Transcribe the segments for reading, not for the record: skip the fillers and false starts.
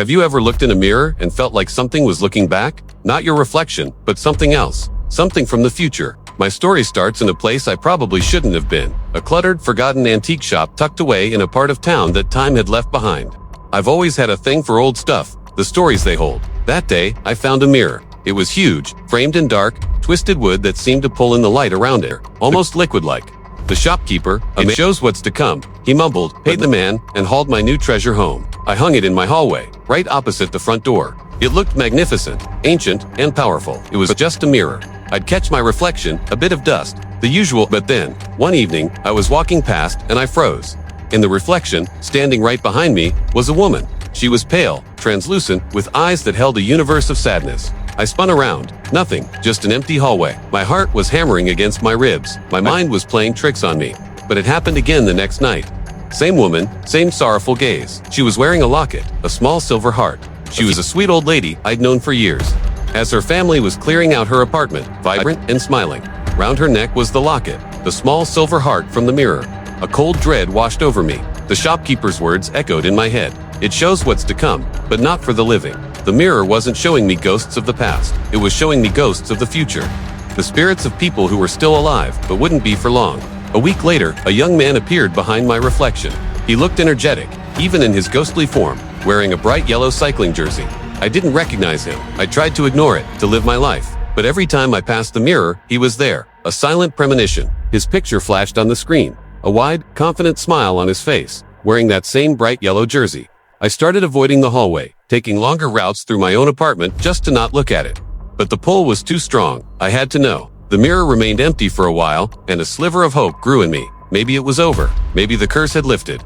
Have you ever looked in a mirror and felt like something was looking back? Not your reflection, but something else. Something from the future. My story starts in a place I probably shouldn't have been. A cluttered, forgotten antique shop tucked away in a part of town that time had left behind. I've always had a thing for old stuff, the stories they hold. That day, I found a mirror. It was huge, framed in dark, twisted wood that seemed to pull in the light around it, almost liquid-like. The shopkeeper, it shows what's to come, he mumbled, paid the man, and hauled my new treasure home. I hung it in my hallway, right opposite the front door. It looked magnificent, ancient, and powerful. It was just a mirror. I'd catch my reflection, a bit of dust, the usual, but then, one evening, I was walking past and I froze. In the reflection, standing right behind me, was a woman. She was pale, translucent, with eyes that held a universe of sadness. I spun around. Nothing, just an empty hallway. My heart was hammering against my ribs. My mind was playing tricks on me. But it happened again the next night. Same woman, same sorrowful gaze. She was wearing a locket, a small silver heart. She was a sweet old lady I'd known for years. As her family was clearing out her apartment, vibrant and smiling. Round her neck was the locket, the small silver heart from the mirror. A cold dread washed over me. The shopkeeper's words echoed in my head. It shows what's to come, but not for the living. The mirror wasn't showing me ghosts of the past. It was showing me ghosts of the future. The spirits of people who were still alive, but wouldn't be for long. A week later, a young man appeared behind my reflection. He looked energetic, even in his ghostly form, wearing a bright yellow cycling jersey. I didn't recognize him. I tried to ignore it, to live my life. But every time I passed the mirror, he was there, a silent premonition. His picture flashed on the screen, a wide, confident smile on his face, wearing that same bright yellow jersey. I started avoiding the hallway, taking longer routes through my own apartment just to not look at it. But the pull was too strong. I had to know. The mirror remained empty for a while, and a sliver of hope grew in me. Maybe it was over. Maybe the curse had lifted.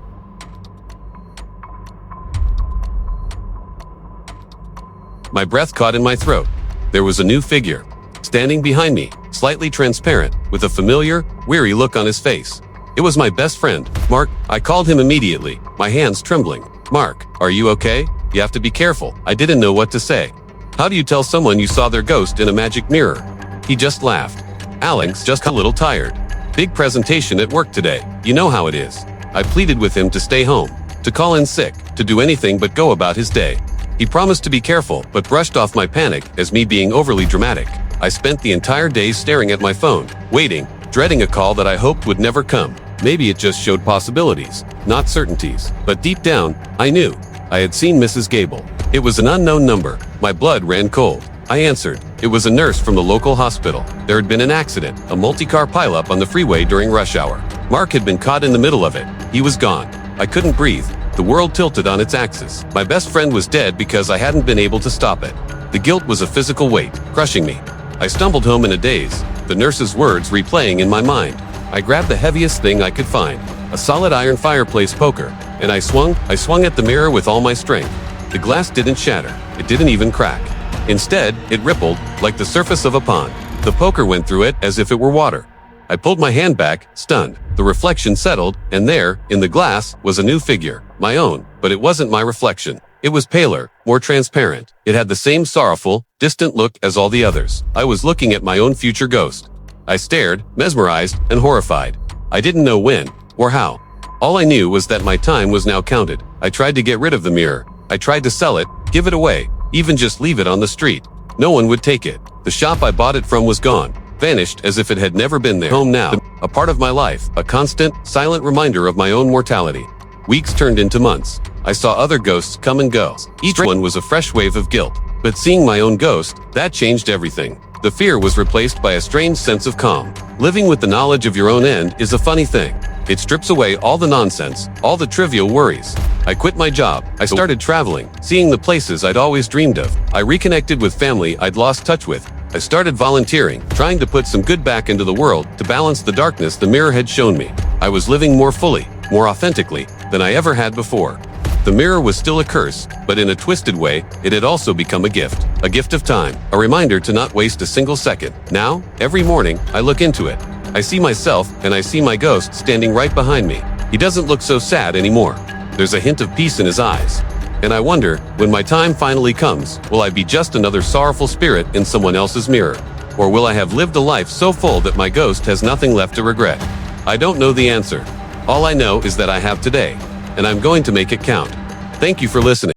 My breath caught in my throat. There was a new figure, standing behind me, slightly transparent, with a familiar, weary look on his face. It was my best friend, Mark. I called him immediately, my hands trembling. Mark, are you okay? You have to be careful. I didn't know what to say. How do you tell someone you saw their ghost in a magic mirror? He just laughed. Alex, just a little tired. Big presentation at work today. You know how it is. I pleaded with him to stay home, to call in sick, to do anything but go about his day. He promised to be careful, but brushed off my panic as me being overly dramatic. I spent the entire day staring at my phone, waiting, dreading a call that I hoped would never come. Maybe it just showed possibilities, not certainties. But deep down, I knew. I had seen Mrs. Gable. It was an unknown number. My blood ran cold. I answered. It was a nurse from the local hospital. There had been an accident, a multi-car pileup on the freeway during rush hour. Mark had been caught in the middle of it. He was gone. I couldn't breathe. The world tilted on its axis. My best friend was dead because I hadn't been able to stop it. The guilt was a physical weight, crushing me. I stumbled home in a daze, the nurse's words replaying in my mind. I grabbed the heaviest thing I could find, a solid iron fireplace poker, and I swung at the mirror with all my strength. The glass didn't shatter. It didn't even crack. Instead, it rippled like the surface of a pond. The poker went through it as if it were water. I pulled my hand back, stunned. The reflection settled, and there, in the glass, was a new figure. My own, but it wasn't my reflection. It was paler, more transparent. It had the same sorrowful, distant look as all the others. I was looking at my own future ghost. I stared, mesmerized, and horrified. I didn't know when, or how. All I knew was that my time was now counted. I tried to get rid of the mirror. I tried to sell it, give it away, even just leave it on the street. No one would take it. The shop I bought it from was gone, vanished as if it had never been there. Home now, a part of my life, a constant, silent reminder of my own mortality. Weeks turned into months. I saw other ghosts come and go. Each one was a fresh wave of guilt. But seeing my own ghost, that changed everything. The fear was replaced by a strange sense of calm. Living with the knowledge of your own end is a funny thing. It strips away all the nonsense, all the trivial worries. I quit my job. I started traveling, seeing the places I'd always dreamed of. I reconnected with family I'd lost touch with. I started volunteering, trying to put some good back into the world to balance the darkness the mirror had shown me. I was living more fully, more authentically than I ever had before. The mirror was still a curse, but in a twisted way, it had also become a gift of time, a reminder to not waste a single second. Now, every morning, I look into it. I see myself, and I see my ghost standing right behind me. He doesn't look so sad anymore. There's a hint of peace in his eyes. And I wonder, when my time finally comes, will I be just another sorrowful spirit in someone else's mirror? Or will I have lived a life so full that my ghost has nothing left to regret? I don't know the answer. All I know is that I have today, and I'm going to make it count. Thank you for listening.